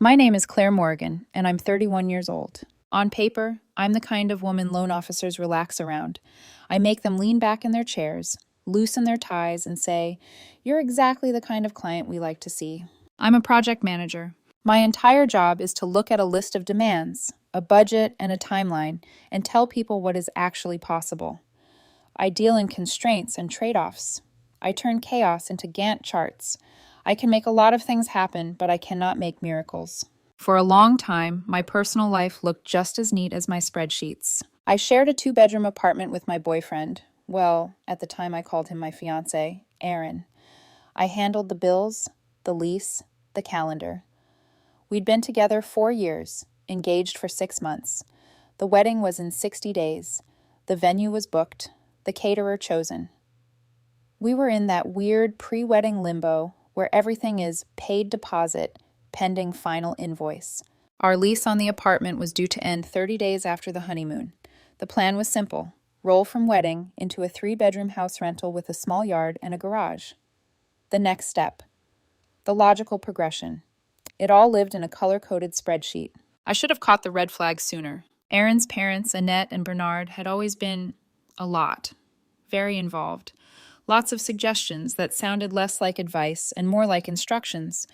My name is Claire Morgan, and I'm 31 years old. On paper, I'm the kind of woman loan officers relax around. I make them lean back in their chairs, loosen their ties, and say, "You're exactly the kind of client we like to see." I'm a project manager. My entire job is to look at a list of demands, a budget, and a timeline, and tell people what is actually possible. I deal in constraints and trade-offs. I turn chaos into Gantt charts. I can make a lot of things happen, but I cannot make miracles. For a long time, my personal life looked just as neat as my spreadsheets. I shared a 2-bedroom apartment with my boyfriend. Well, at the time I called him my fiancé, Aaron. I handled the bills, the lease, the calendar. We'd been together 4 years, engaged for 6 months. The wedding was in 60 days. The venue was booked, the caterer chosen. We were in that weird pre-wedding limbo where everything is paid deposit, pending final invoice. Our lease on the apartment was due to end 30 days after the honeymoon. The plan was simple: roll from wedding into a 3-bedroom house rental with a small yard and a garage. The next step. The logical progression. It all lived in a color-coded spreadsheet. I should have caught the red flag sooner. Aaron's parents, Annette and Bernard, had always been a lot. Very involved. Lots of suggestions that sounded less like advice and more like instructions.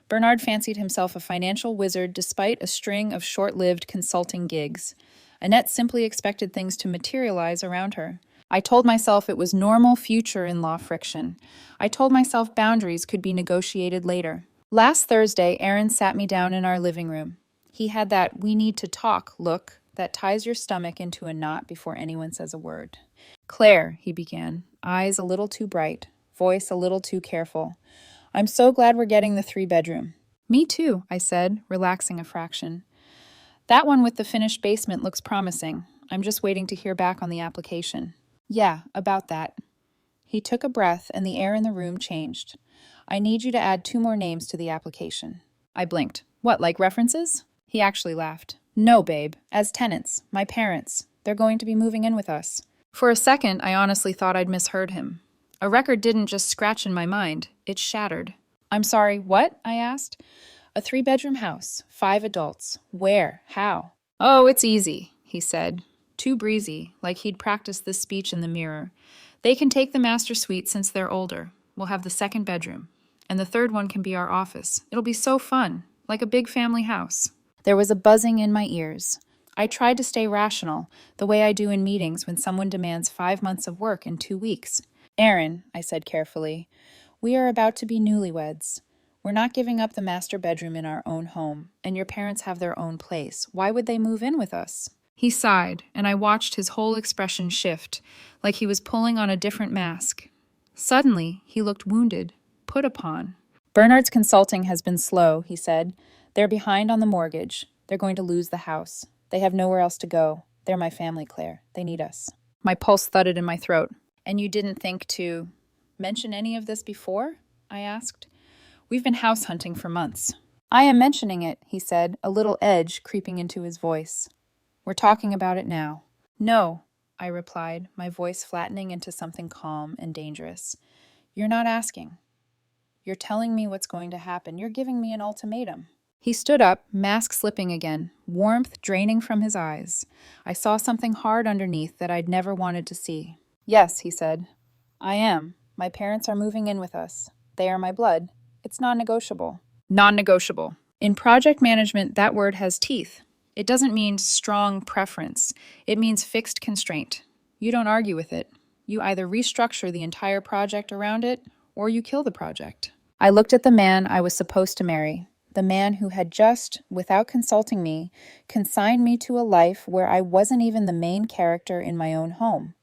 Bernard fancied himself a financial wizard despite a string of short-lived consulting gigs. Annette simply expected things to materialize around her. I told myself it was normal future in-law friction. I told myself boundaries could be negotiated later. Last Thursday, Aaron sat me down in our living room. He had that "we need to talk" look that ties your stomach into a knot before anyone says a word. "Claire," he began, eyes a little too bright, voice a little too careful. "I'm so glad we're getting the 3-bedroom. "Me too," I said, relaxing a fraction. "That one with the finished basement looks promising. I'm just waiting to hear back on the application." "Yeah, about that." He took a breath and the air in the room changed. "I need you to add 2 more names to the application." I blinked. "What, like references?" He actually laughed. "No, babe. As tenants. My parents. They're going to be moving in with us." For a second, I honestly thought I'd misheard him. A record didn't just scratch in my mind, it shattered. "I'm sorry, what?" I asked. "A 3-bedroom house, 5 adults. Where? How?" "Oh, it's easy," he said. Too breezy, like he'd practiced this speech in the mirror. "They can take the master suite since they're older. We'll have the 2nd bedroom. And the 3rd one can be our office. It'll be so fun, like a big family house." There was a buzzing in my ears. I tried to stay rational, the way I do in meetings when someone demands 5 months of work in 2 weeks. "Aaron," I said carefully, "we are about to be newlyweds. We're not giving up the master bedroom in our own home, and your parents have their own place. Why would they move in with us?" He sighed, and I watched his whole expression shift, like he was pulling on a different mask. Suddenly, he looked wounded, put upon. "Bernard's consulting has been slow," he said. "They're behind on the mortgage. They're going to lose the house. They have nowhere else to go. They're my family, Claire. They need us." My pulse thudded in my throat. "And you didn't think to mention any of this before?" I asked. "We've been house hunting for months." "I am mentioning it," he said, a little edge creeping into his voice. "We're talking about it now." "No," I replied, my voice flattening into something calm and dangerous. "You're not asking. You're telling me what's going to happen. You're giving me an ultimatum." He stood up, mask slipping again, warmth draining from his eyes. I saw something hard underneath that I'd never wanted to see. "Yes," he said. "I am. My parents are moving in with us. They are my blood. It's non-negotiable." Non-negotiable. In project management, that word has teeth. It doesn't mean strong preference. It means fixed constraint. You don't argue with it. You either restructure the entire project around it, or you kill the project. I looked at the man I was supposed to marry. The man who had just, without consulting me, consigned me to a life where I wasn't even the main character in my own home.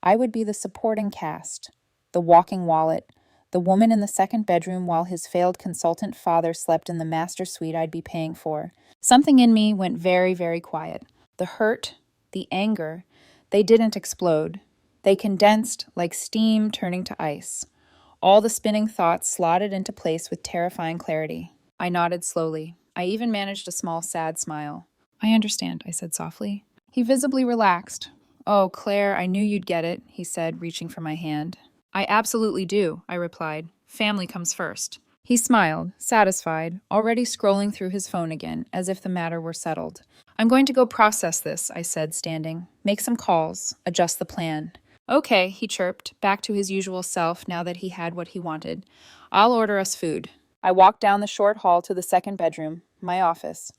I would be the supporting cast, the walking wallet, the woman in the 2nd bedroom while his failed consultant father slept in the master suite I'd be paying for. Something in me went very, very quiet. The hurt, the anger, they didn't explode. They condensed like steam turning to ice. All the spinning thoughts slotted into place with terrifying clarity. I nodded slowly. I even managed a small, sad smile. "I understand," I said softly. He visibly relaxed. "Oh, Claire, I knew you'd get it," he said, reaching for my hand. "I absolutely do," I replied. "Family comes first." He smiled, satisfied, already scrolling through his phone again, as if the matter were settled. I'm going to go process this, I said, standing. Make some calls, adjust the plan. Okay, he chirped, back to his usual self now that he had what he wanted. I'll order us food. I walked down the short hall to the second bedroom, my office.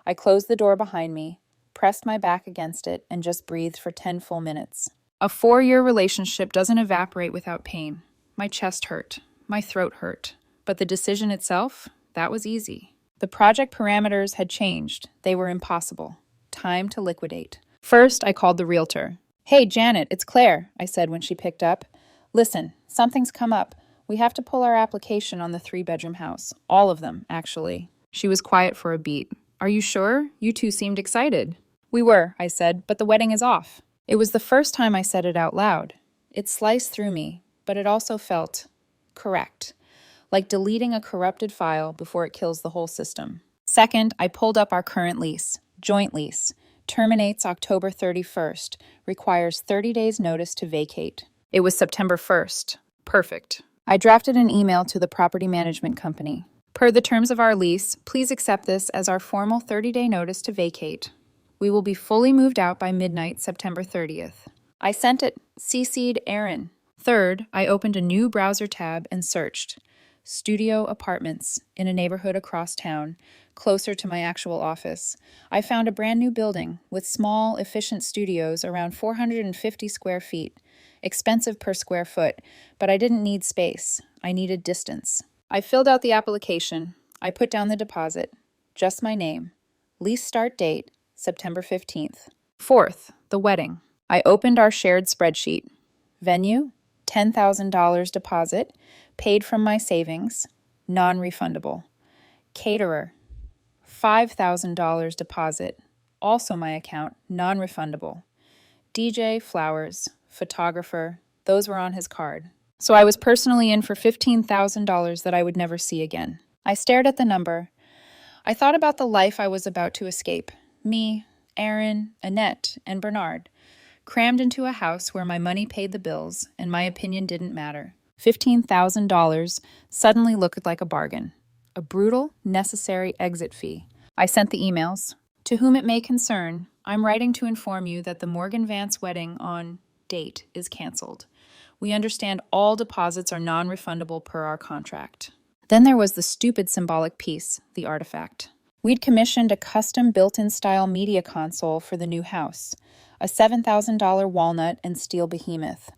I closed the door behind me, pressed my back against it, and just breathed for 10 full minutes. A 4-year relationship doesn't evaporate without pain. My chest hurt. My throat hurt. But the decision itself, that was easy. The project parameters had changed. They were impossible. Time to liquidate. First, I called the realtor. Hey, Janet, it's Claire, I said when she picked up. Listen, something's come up. We have to pull our application on the 3-bedroom house. All of them, actually. She was quiet for a beat. Are you sure? You two seemed excited. We were, I said, but the wedding is off. It was the first time I said it out loud. It sliced through me, but it also felt correct. Like deleting a corrupted file before it kills the whole system. Second, I pulled up our current lease, joint lease, terminates October 31st, requires 30 days notice to vacate. It was September 1st. Perfect. I drafted an email to the property management company. Per the terms of our lease, please accept this as our formal 30-day notice to vacate. We will be fully moved out by midnight, September 30th. I sent it, CC'd Aaron. Third, I opened a new browser tab and searched. Studio apartments in a neighborhood across town, closer to my actual office. I found a brand new building with small, efficient studios around 450 square feet. Expensive per square foot, but I didn't need space. I needed distance. I filled out the application. I put down the deposit. Just my name. Lease start date, September 15th. Fourth, the wedding. I opened our shared spreadsheet. Venue, $10,000 deposit, paid from my savings, non-refundable. Caterer, $5,000 deposit, also my account, non-refundable. DJ, flowers, photographer, those were on his card. So I was personally in for $15,000 that I would never see again. I stared at the number. I thought about the life I was about to escape. Me, Aaron, Annette, and Bernard. Crammed into a house where my money paid the bills and my opinion didn't matter. $15,000 suddenly looked like a bargain. A brutal, necessary exit fee. I sent the emails. To whom it may concern, I'm writing to inform you that the Morgan Vance wedding on date is canceled. We understand all deposits are non-refundable per our contract. Then there was the stupid symbolic piece, the artifact. We'd commissioned a custom built-in style media console for the new house, a $7,000 walnut and steel behemoth.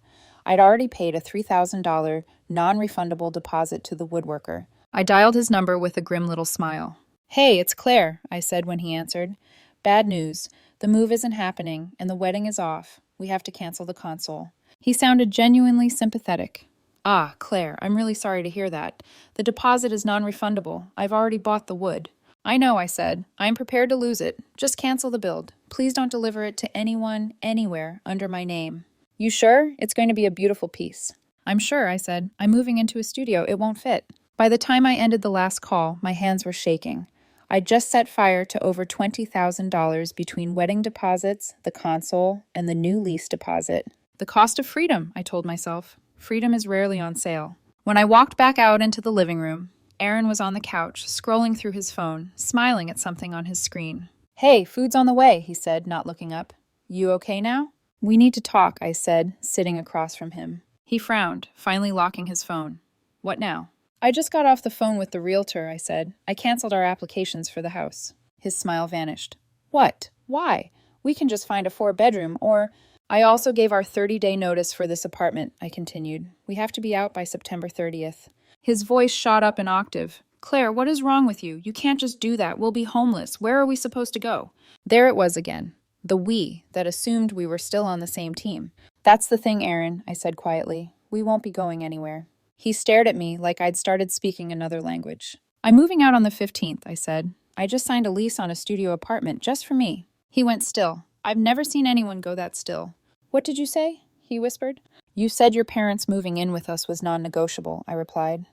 I'd already paid a $3,000 non-refundable deposit to the woodworker. I dialed his number with a grim little smile. Hey, it's Claire, I said when he answered. Bad news. The move isn't happening, and the wedding is off. We have to cancel the console. He sounded genuinely sympathetic. Ah, Claire, I'm really sorry to hear that. The deposit is non-refundable. I've already bought the wood. I know, I said. I'm prepared to lose it. Just cancel the build. Please don't deliver it to anyone, anywhere, under my name. You sure? It's going to be a beautiful piece. I'm sure, I said. I'm moving into a studio. It won't fit. By the time I ended the last call, my hands were shaking. I'd just set fire to over $20,000 between wedding deposits, the console, and the new lease deposit. The cost of freedom, I told myself. Freedom is rarely on sale. When I walked back out into the living room, Aaron was on the couch, scrolling through his phone, smiling at something on his screen. Hey, food's on the way, he said, not looking up. You okay now? We need to talk, I said, sitting across from him. He frowned, finally locking his phone. What now? I just got off the phone with the realtor, I said. I canceled our applications for the house. His smile vanished. What? Why? We can just find a 4-bedroom, or... I also gave our 30-day notice for this apartment, I continued. We have to be out by September 30th. His voice shot up an octave. Claire, what is wrong with you? You can't just do that. We'll be homeless. Where are we supposed to go? There it was again. The we that assumed we were still on the same team. That's the thing, Aaron, I said quietly. We won't be going anywhere. He stared at me like I'd started speaking another language. I'm moving out on the 15th, I said. I just signed a lease on a studio apartment just for me. He went still. I've never seen anyone go that still. What did you say? He whispered. You said your parents moving in with us was non-negotiable, I replied.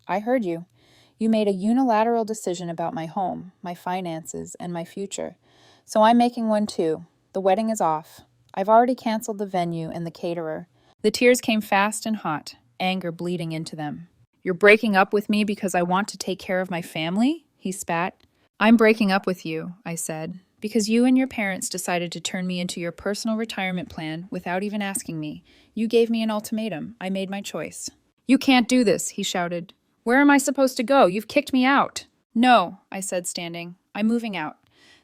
I heard you. You made a unilateral decision about my home, my finances, and my future. So I'm making one too. The wedding is off. I've already canceled the venue and the caterer. The tears came fast and hot, anger bleeding into them. You're breaking up with me because I want to take care of my family? He spat. I'm breaking up with you, I said, because you and your parents decided to turn me into your personal retirement plan without even asking me. You gave me an ultimatum. I made my choice. You can't do this, he shouted. Where am I supposed to go? You've kicked me out. No, I said, standing. I'm moving out.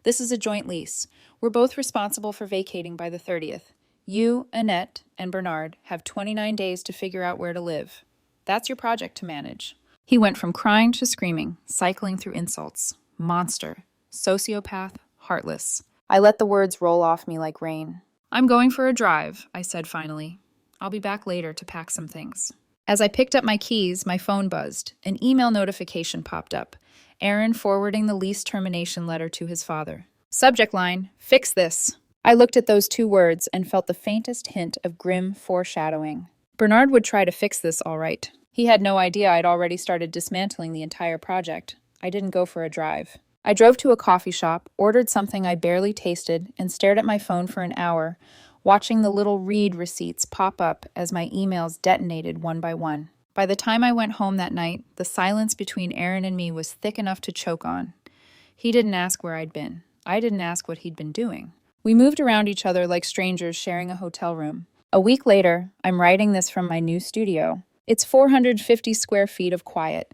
This is a joint lease. We're both responsible for vacating by the 30th. You, Annette, and Bernard have 29 days to figure out where to live. That's your project to manage. He went from crying to screaming, cycling through insults. Monster. Sociopath. Heartless. I let the words roll off me like rain. I'm going for a drive, I said finally. I'll be back later to pack some things. As I picked up my keys, my phone buzzed. An email notification popped up. Aaron forwarding the lease termination letter to his father. Subject line, fix this. I looked at those two words and felt the faintest hint of grim foreshadowing. Bernard would try to fix this all right. He had no idea I'd already started dismantling the entire project. I didn't go for a drive. I drove to a coffee shop, ordered something I barely tasted, and stared at my phone for an hour, watching the little read receipts pop up as my emails detonated one by one. By the time I went home that night, the silence between Aaron and me was thick enough to choke on. He didn't ask where I'd been. I didn't ask what he'd been doing. We moved around each other like strangers sharing a hotel room. A week later, I'm writing this from my new studio. It's 450 square feet of quiet.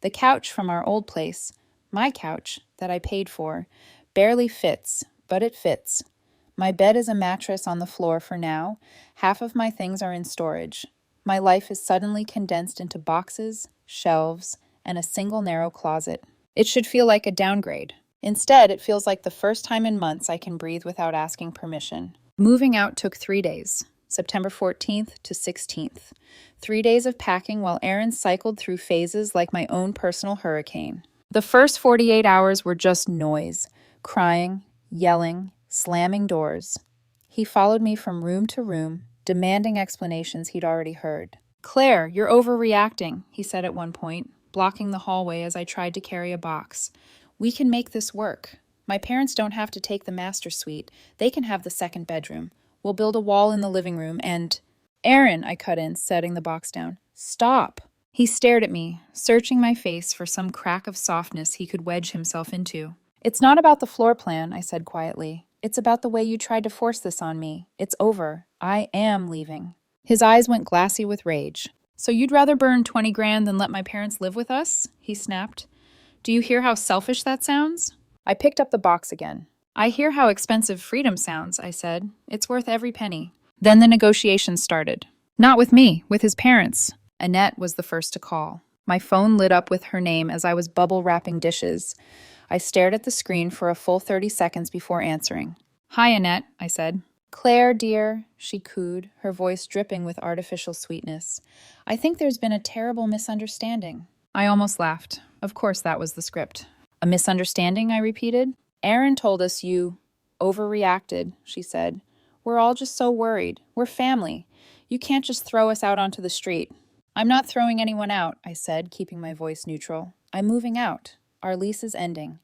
The couch from our old place, my couch that I paid for, barely fits, but it fits. My bed is a mattress on the floor for now. Half of my things are in storage. My life is suddenly condensed into boxes, shelves, and a single narrow closet. It should feel like a downgrade. Instead, it feels like the first time in months I can breathe without asking permission. Moving out took 3 days, September 14th to 16th. 3 days of packing while Aaron cycled through phases like my own personal hurricane. The first 48 hours were just noise, crying, yelling, slamming doors. He followed me from room to room, demanding explanations he'd already heard. Claire, you're overreacting, he said at one point, blocking the hallway as I tried to carry a box. We can make this work. My parents don't have to take the master suite. They can have the second bedroom. We'll build a wall in the living room and... Aaron, I cut in, setting the box down. Stop. He stared at me, searching my face for some crack of softness he could wedge himself into. It's not about the floor plan, I said quietly. It's about the way you tried to force this on me. It's over. I am leaving. His eyes went glassy with rage. So you'd rather burn 20 grand than let my parents live with us? He snapped. Do you hear how selfish that sounds? I picked up the box again. I hear how expensive freedom sounds, I said. It's worth every penny. Then the negotiations started. Not with me, with his parents. Annette was the first to call. My phone lit up with her name as I was bubble wrapping dishes. I stared at the screen for a full 30 seconds before answering. Hi, Annette, I said. Claire, dear, she cooed, her voice dripping with artificial sweetness. I think there's been a terrible misunderstanding. I almost laughed. Of course that was the script. A misunderstanding, I repeated. Aaron told us you overreacted, she said. We're all just so worried. We're family. You can't just throw us out onto the street. I'm not throwing anyone out, I said, keeping my voice neutral. I'm moving out. Our lease is ending.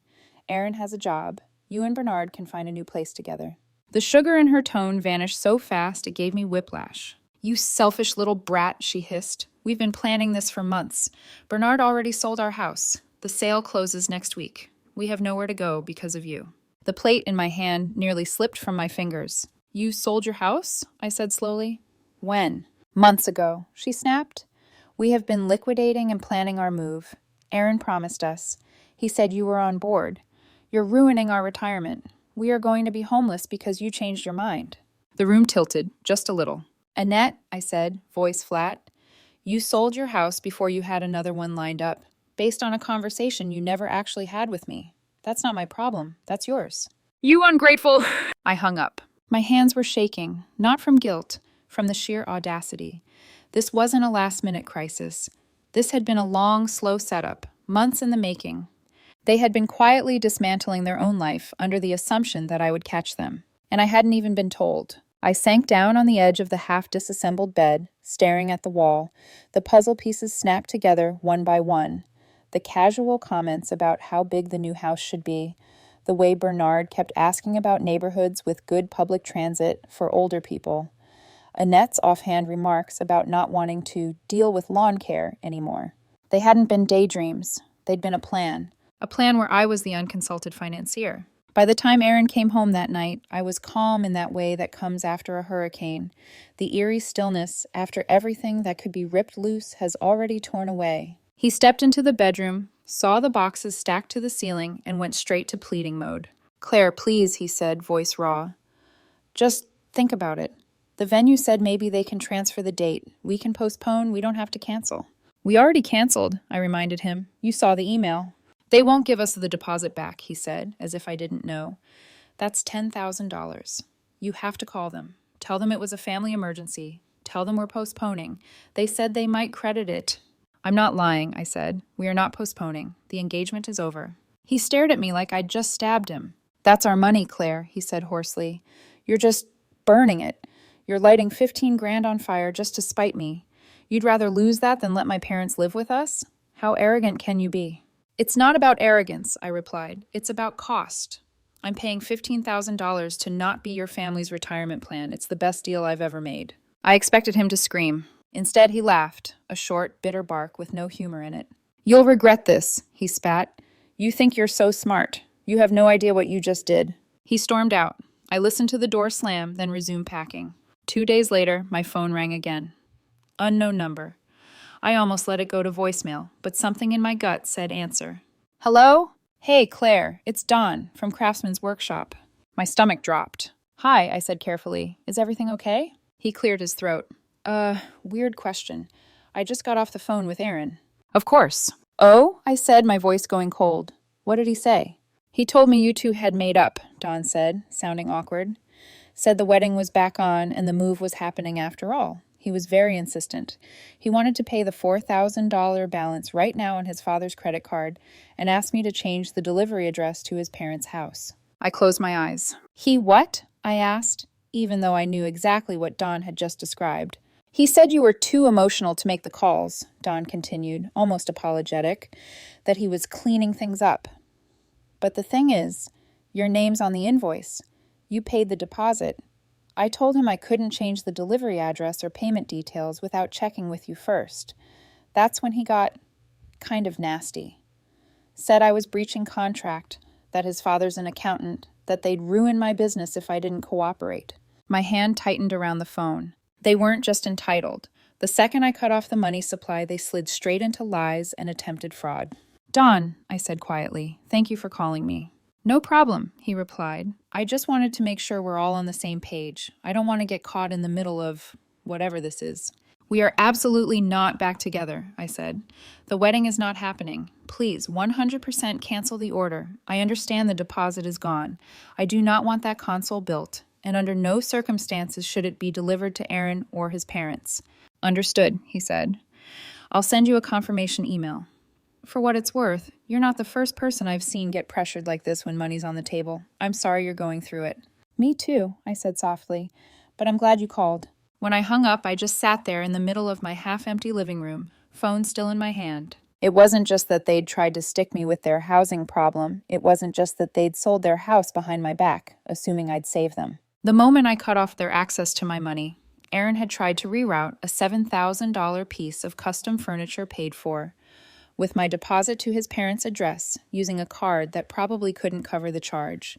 Aaron has a job. You and Bernard can find a new place together. The sugar in her tone vanished so fast it gave me whiplash. You selfish little brat, she hissed. We've been planning this for months. Bernard already sold our house. The sale closes next week. We have nowhere to go because of you. The plate in my hand nearly slipped from my fingers. You sold your house? I said slowly. When? Months ago, she snapped. We have been liquidating and planning our move. Aaron promised us. He said you were on board. You're ruining our retirement. We are going to be homeless because you changed your mind. The room tilted, just a little. Annette, I said, voice flat, you sold your house before you had another one lined up, based on a conversation you never actually had with me. That's not my problem. That's yours. You ungrateful! I hung up. My hands were shaking, not from guilt, from the sheer audacity. This wasn't a last-minute crisis. This had been a long, slow setup, months in the making. They had been quietly dismantling their own life under the assumption that I would catch them, and I hadn't even been told. I sank down on the edge of the half-disassembled bed, staring at the wall. The puzzle pieces snapped together one by one. The casual comments about how big the new house should be, the way Bernard kept asking about neighborhoods with good public transit for older people, Annette's offhand remarks about not wanting to deal with lawn care anymore. They hadn't been daydreams. They'd been a plan. A plan where I was the unconsulted financier. By the time Aaron came home that night, I was calm in that way that comes after a hurricane. The eerie stillness after everything that could be ripped loose has already torn away. He stepped into the bedroom, saw the boxes stacked to the ceiling, and went straight to pleading mode. "Claire, please," he said, voice raw. "Just think about it. The venue said maybe they can transfer the date. We can postpone, we don't have to cancel." "We already canceled," I reminded him. "You saw the email." "They won't give us the deposit back," he said, as if I didn't know. "That's $10,000. You have to call them. Tell them it was a family emergency. Tell them we're postponing. They said they might credit it." "I'm not lying," I said. "We are not postponing. The engagement is over." He stared at me like I'd just stabbed him. "That's our money, Claire," he said hoarsely. "You're just burning it. You're lighting 15 grand on fire just to spite me. You'd rather lose that than let my parents live with us? How arrogant can you be?" "It's not about arrogance," I replied. "It's about cost. I'm paying $15,000 to not be your family's retirement plan. It's the best deal I've ever made." I expected him to scream. Instead, he laughed, a short, bitter bark with no humor in it. "You'll regret this," he spat. "You think you're so smart. You have no idea what you just did." He stormed out. I listened to the door slam, then resumed packing. 2 days later, my phone rang again. Unknown number. I almost let it go to voicemail, but something in my gut said answer. "Hello? Hey, Claire, it's Dawn from Craftsman's Workshop." My stomach dropped. "Hi," I said carefully. "Is everything okay?" He cleared his throat. Weird question. I just got off the phone with Aaron." "Of course." "Oh?" I said, my voice going cold. "What did he say?" "He told me you two had made up," Dawn said, sounding awkward. "Said the wedding was back on and the move was happening after all. He was very insistent. He wanted to pay the $4,000 balance right now on his father's credit card and asked me to change the delivery address to his parents' house." I closed my eyes. "He what?" I asked, even though I knew exactly what Dawn had just described. "He said you were too emotional to make the calls," Dawn continued, almost apologetic, "that he was cleaning things up. But the thing is, your name's on the invoice. You paid the deposit. I told him I couldn't change the delivery address or payment details without checking with you first. That's when he got kind of nasty. Said I was breaching contract, that his father's an accountant, that they'd ruin my business if I didn't cooperate." My hand tightened around the phone. They weren't just entitled. The second I cut off the money supply, they slid straight into lies and attempted fraud. "Dawn," I said quietly, "thank you for calling me." "No problem," he replied. "I just wanted to make sure we're all on the same page. I don't want to get caught in the middle of whatever this is." "We are absolutely not back together," I said. "The wedding is not happening. Please, 100% cancel the order. I understand the deposit is gone. I do not want that console built, and under no circumstances should it be delivered to Aaron or his parents." "Understood," he said. "I'll send you a confirmation email." For what it's worth, you're not the first person I've seen get pressured like this when money's on the table. I'm sorry you're going through it." "Me too," I said softly, "but I'm glad you called." When I hung up, I just sat there in the middle of my half-empty living room, phone still in my hand. It wasn't just that they'd tried to stick me with their housing problem. It wasn't just that they'd sold their house behind my back, assuming I'd save them. The moment I cut off their access to my money, Aaron had tried to reroute a $7,000 piece of custom furniture paid for, with my deposit to his parents' address, using a card that probably couldn't cover the charge.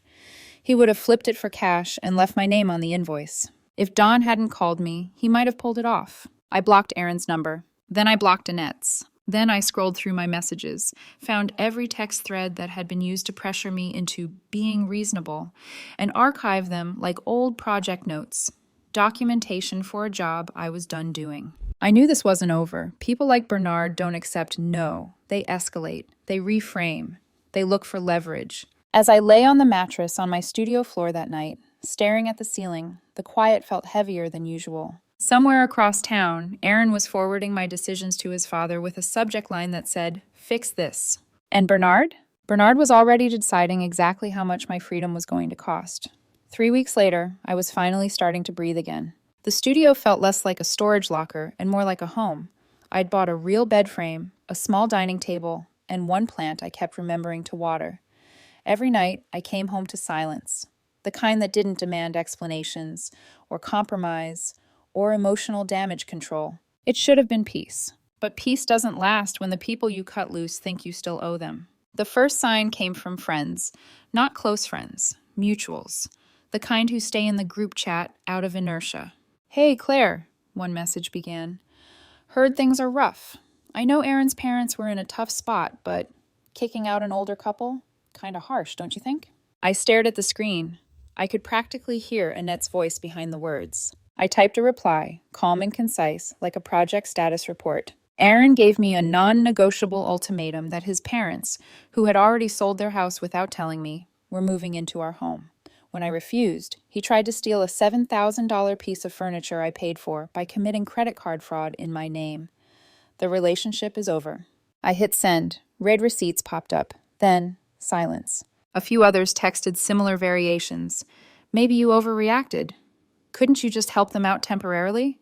He would have flipped it for cash and left my name on the invoice. If Dawn hadn't called me, he might have pulled it off. I blocked Aaron's number. Then I blocked Annette's. Then I scrolled through my messages, found every text thread that had been used to pressure me into being reasonable, and archived them like old project notes, documentation for a job I was done doing. I knew this wasn't over. People like Bernard don't accept no. They escalate. They reframe. They look for leverage. As I lay on the mattress on my studio floor that night, staring at the ceiling, the quiet felt heavier than usual. Somewhere across town, Aaron was forwarding my decisions to his father with a subject line that said, "Fix this." And Bernard? Bernard was already deciding exactly how much my freedom was going to cost. 3 weeks later, I was finally starting to breathe again. The studio felt less like a storage locker and more like a home. I'd bought a real bed frame, a small dining table, and one plant I kept remembering to water. Every night, I came home to silence, the kind that didn't demand explanations, or compromise, or emotional damage control. It should have been peace. But peace doesn't last when the people you cut loose think you still owe them. The first sign came from friends, not close friends, mutuals, the kind who stay in the group chat out of inertia. "Hey, Claire," one message began. "Heard things are rough. I know Aaron's parents were in a tough spot, but kicking out an older couple? Kinda harsh, don't you think?" I stared at the screen. I could practically hear Annette's voice behind the words. I typed a reply, calm and concise, like a project status report. Aaron gave me a non-negotiable ultimatum that his parents, who had already sold their house without telling me, were moving into our home. When I refused, he tried to steal a $7,000 piece of furniture I paid for by committing credit card fraud in my name. The relationship is over. I hit send. Red receipts popped up. Then, silence. A few others texted similar variations. "Maybe you overreacted. Couldn't you just help them out temporarily?"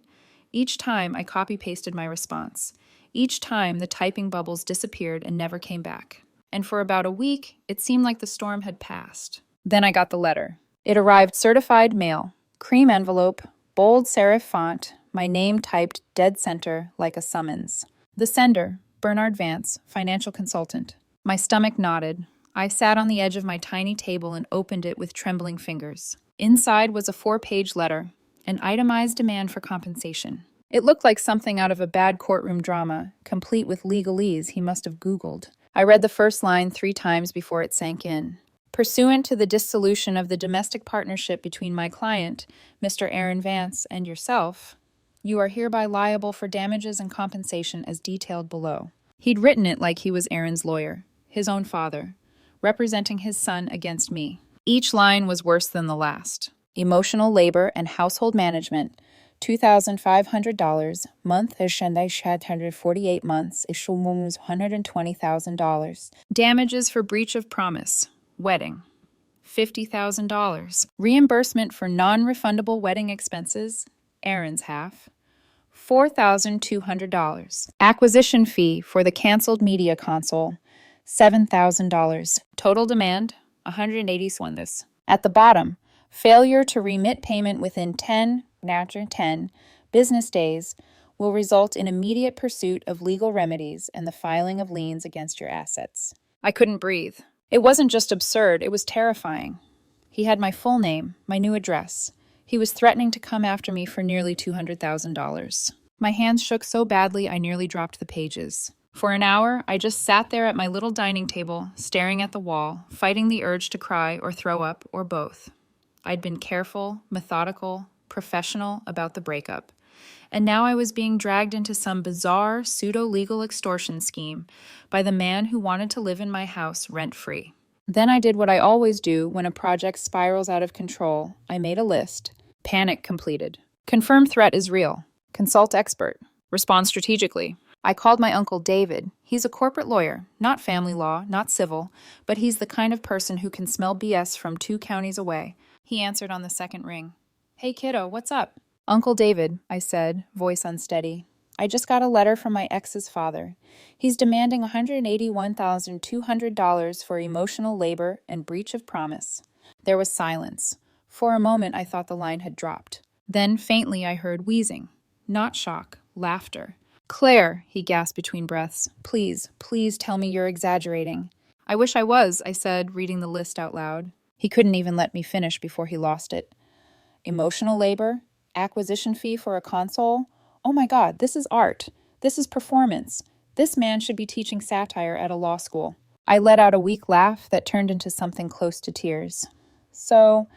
Each time, I copy-pasted my response. Each time, the typing bubbles disappeared and never came back. And for about a week, it seemed like the storm had passed. Then I got the letter. It arrived certified mail, cream envelope, bold serif font, my name typed dead center like a summons. The sender, Bernard Vance, financial consultant. My stomach knotted. I sat on the edge of my tiny table and opened it with trembling fingers. Inside was a 4-page letter, an itemized demand for compensation. It looked like something out of a bad courtroom drama, complete with legalese he must have Googled. I read the first line 3 times before it sank in. Pursuant to the dissolution of the domestic partnership between my client, Mr. Aaron Vance, and yourself, you are hereby liable for damages and compensation as detailed below. He'd written it like he was Aaron's lawyer, his own father, representing his son against me. Each line was worse than the last. Emotional labor and household management, $2,500, month is 148 months, is $120,000. Damages for breach of promise, wedding, $50,000. Reimbursement for non-refundable wedding expenses, Aaron's half, $4,200. Acquisition fee for the canceled media console, $7,000. Total demand, 180 swandas. At the bottom, failure to remit payment within 10 business days will result in immediate pursuit of legal remedies and the filing of liens against your assets. I couldn't breathe. It wasn't just absurd, it was terrifying. He had my full name, my new address. He was threatening to come after me for nearly $200,000. My hands shook so badly I nearly dropped the pages. For an hour, I just sat there at my little dining table, staring at the wall, fighting the urge to cry or throw up, or both. I'd been careful, methodical, professional about the breakup. And now I was being dragged into some bizarre, pseudo-legal extortion scheme by the man who wanted to live in my house rent-free. Then I did what I always do when a project spirals out of control. I made a list. Panic completed. Confirmed threat is real. Consult expert. Respond strategically. I called my uncle David. He's a corporate lawyer, not family law, not civil, but he's the kind of person who can smell BS from 2 counties away. He answered on the second ring. "Hey kiddo, what's up?" "Uncle David," I said, voice unsteady. "I just got a letter from my ex's father. He's demanding $181,200 for emotional labor and breach of promise." There was silence. For a moment I thought the line had dropped. Then faintly I heard wheezing. Not shock, laughter. "Claire," he gasped between breaths, "please, please tell me you're exaggerating." "I wish I was," I said, reading the list out loud. He couldn't even let me finish before he lost it. Emotional labor, acquisition fee for a console. Oh my God, this is art. This is performance. This man should be teaching satire at a law school. I let out a weak laugh that turned into something close to tears. "So,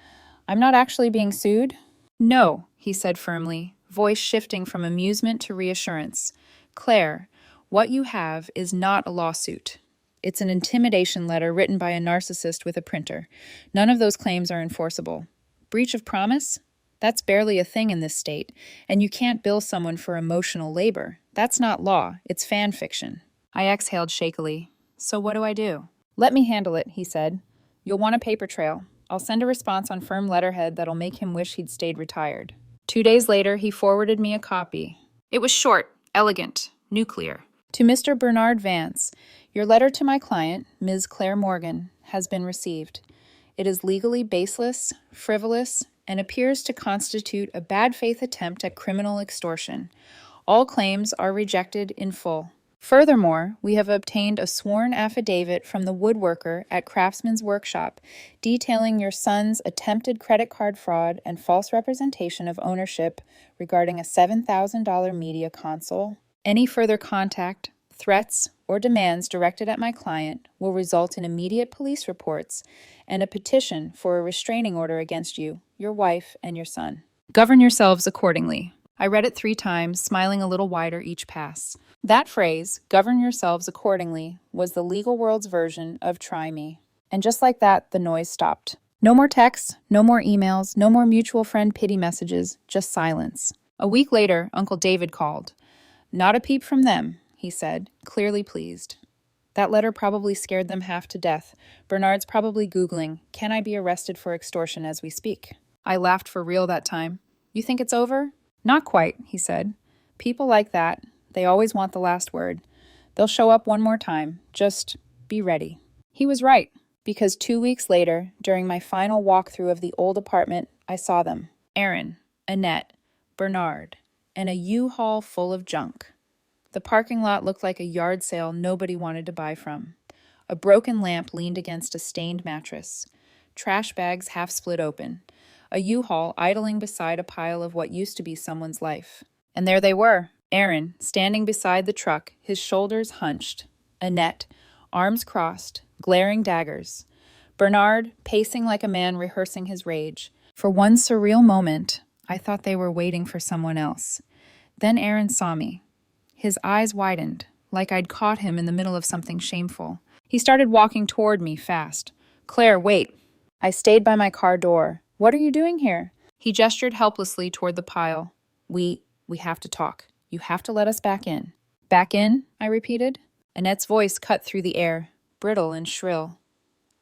I'm not actually being sued?" "No," he said firmly, voice shifting from amusement to reassurance. "Claire, what you have is not a lawsuit. It's an intimidation letter written by a narcissist with a printer. None of those claims are enforceable. Breach of promise? That's barely a thing in this state, and you can't bill someone for emotional labor. That's not law, it's fan fiction." I exhaled shakily. "So what do I do?" "Let me handle it," he said. "You'll want a paper trail. I'll send a response on firm letterhead that'll make him wish he'd stayed retired." 2 days later, he forwarded me a copy. It was short, elegant, nuclear. "To Mr. Bernard Vance, your letter to my client, Ms. Claire Morgan, has been received. It is legally baseless, frivolous, and appears to constitute a bad faith attempt at criminal extortion. All claims are rejected in full. Furthermore, we have obtained a sworn affidavit from the woodworker at Craftsman's Workshop detailing your son's attempted credit card fraud and false representation of ownership regarding a $7,000 media console. Any further contact, threats, or demands directed at my client will result in immediate police reports and a petition for a restraining order against you, your wife, and your son. Govern yourselves accordingly. I read it 3 times, smiling a little wider each pass. That phrase, govern yourselves accordingly, was the legal world's version of try me. And just like that, the noise stopped. No more texts, no more emails, no more mutual friend pity messages, just silence. A week later, Uncle David called. Not a peep from them, he said, clearly pleased. That letter probably scared them half to death. Bernard's probably Googling, can I be arrested for extortion as we speak? I laughed for real that time. You think it's over? Not quite, he said. People like that, they always want the last word. They'll show up one more time. Just be ready. He was right, because 2 weeks later, during my final walkthrough of the old apartment, I saw them. Aaron, Annette, Bernard, and a U-Haul full of junk. The parking lot looked like a yard sale nobody wanted to buy from. A broken lamp leaned against a stained mattress. Trash bags half split open. A U-Haul idling beside a pile of what used to be someone's life. And there they were, Aaron, standing beside the truck, his shoulders hunched. Annette, arms crossed, glaring daggers. Bernard, pacing like a man rehearsing his rage. For one surreal moment, I thought they were waiting for someone else. Then Aaron saw me. His eyes widened, like I'd caught him in the middle of something shameful. He started walking toward me fast. Claire, wait. I stayed by my car door. What are you doing here? He gestured helplessly toward the pile. We have to talk. You have to let us back in. Back in? I repeated. Annette's voice cut through the air, brittle and shrill.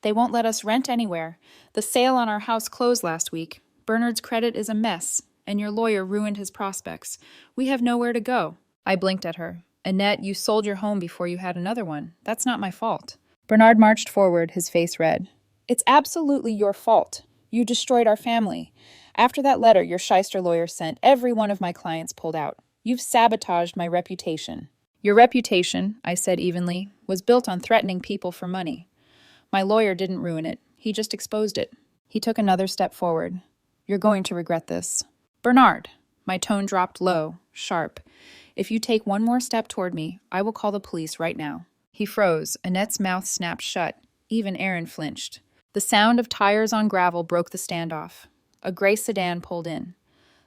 They won't let us rent anywhere. The sale on our house closed last week. Bernard's credit is a mess, and your lawyer ruined his prospects. We have nowhere to go. I blinked at her. Annette, you sold your home before you had another one. That's not my fault. Bernard marched forward, his face red. It's absolutely your fault. You destroyed our family. After that letter your shyster lawyer sent, every one of my clients pulled out. You've sabotaged my reputation. Your reputation, I said evenly, was built on threatening people for money. My lawyer didn't ruin it. He just exposed it. He took another step forward. You're going to regret this. Bernard, my tone dropped low, sharp. If you take one more step toward me, I will call the police right now. He froze. Annette's mouth snapped shut. Even Aaron flinched. The sound of tires on gravel broke the standoff. A gray sedan pulled in.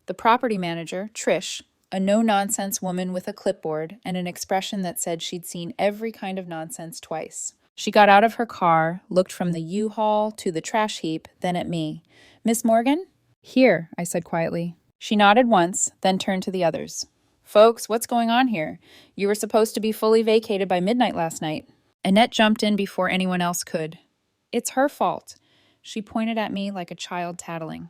The property manager, Trish, a no-nonsense woman with a clipboard and an expression that said she'd seen every kind of nonsense twice. She got out of her car, looked from the U-Haul to the trash heap, then at me. Miss Morgan? Here, I said quietly. She nodded once, then turned to the others. Folks, what's going on here? You were supposed to be fully vacated by midnight last night. Annette jumped in before anyone else could. It's her fault. She pointed at me like a child tattling.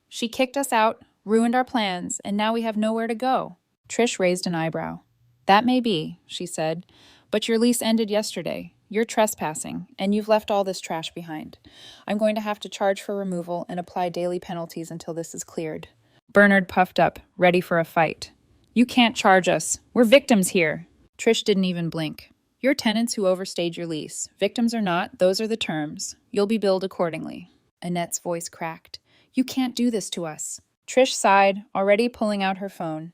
She kicked us out, ruined our plans, and now we have nowhere to go. Trish raised an eyebrow. That may be, she said, but your lease ended yesterday. You're trespassing, and you've left all this trash behind. I'm going to have to charge for removal and apply daily penalties until this is cleared. Bernard puffed up, ready for a fight. You can't charge us. We're victims here. Trish didn't even blink. You're tenants who overstayed your lease. Victims or not, those are the terms. You'll be billed accordingly. Annette's voice cracked. You can't do this to us. Trish sighed, already pulling out her phone.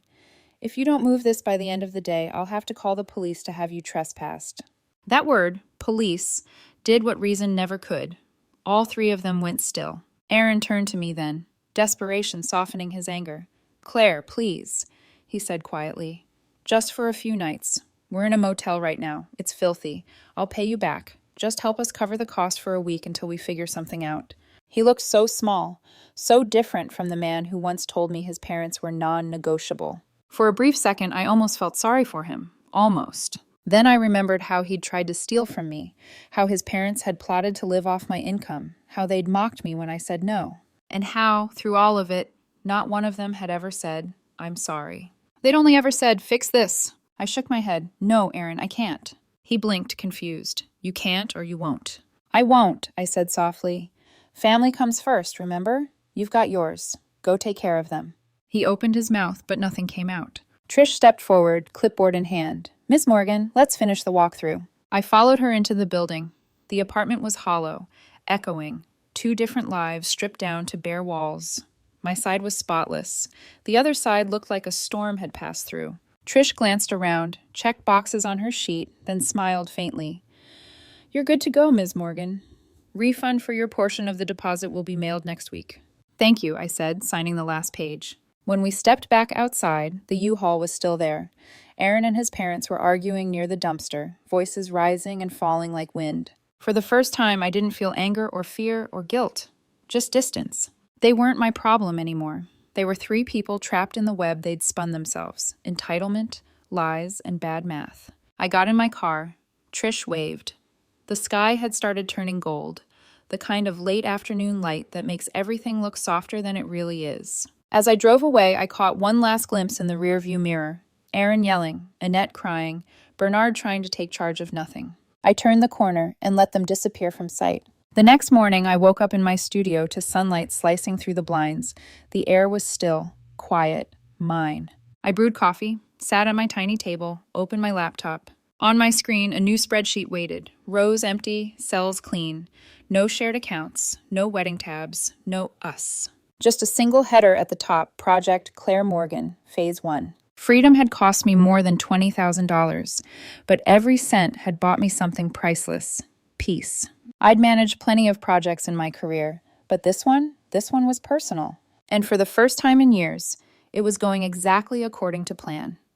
If you don't move this by the end of the day, I'll have to call the police to have you trespassed. That word, police, did what reason never could. All 3 of them went still. Aaron turned to me then, desperation softening his anger. Claire, please, he said quietly. Just for a few nights. We're in a motel right now. It's filthy. I'll pay you back. Just help us cover the cost for a week until we figure something out. He looked so small, so different from the man who once told me his parents were non-negotiable. For a brief second, I almost felt sorry for him. Almost. Then I remembered how he'd tried to steal from me, how his parents had plotted to live off my income, how they'd mocked me when I said no, and how, through all of it, not one of them had ever said, I'm sorry. They'd only ever said, fix this. I shook my head. No, Aaron, I can't. He blinked, confused. You can't or you won't. I won't, I said softly. Family comes first, remember? You've got yours. Go take care of them. He opened his mouth, but nothing came out. Trish stepped forward, clipboard in hand. Miss Morgan, let's finish the walkthrough. I followed her into the building. The apartment was hollow, echoing, 2 different lives stripped down to bare walls. My side was spotless. The other side looked like a storm had passed through. Trish glanced around, checked boxes on her sheet, then smiled faintly. You're good to go, Ms. Morgan. Refund for your portion of the deposit will be mailed next week. Thank you, I said, signing the last page. When we stepped back outside, the U-Haul was still there. Aaron and his parents were arguing near the dumpster, voices rising and falling like wind. For the first time, I didn't feel anger or fear or guilt, just distance. They weren't my problem anymore. They were 3 people trapped in the web they'd spun themselves: entitlement, lies, and bad math. I got in my car. Trish waved. The sky had started turning gold, the kind of late afternoon light that makes everything look softer than it really is. As I drove away, I caught one last glimpse in the rearview mirror. Aaron yelling, Annette crying, Bernard trying to take charge of nothing. I turned the corner and let them disappear from sight. The next morning, I woke up in my studio to sunlight slicing through the blinds. The air was still, quiet, mine. I brewed coffee, sat at my tiny table, opened my laptop. On my screen, a new spreadsheet waited. Rows empty, cells clean. No shared accounts, no wedding tabs, no us. Just a single header at the top, Project Claire Morgan, Phase 1. Freedom had cost me more than $20,000, but every cent had bought me something priceless: peace. I'd managed plenty of projects in my career, but this one was personal. And for the first time in years, it was going exactly according to plan.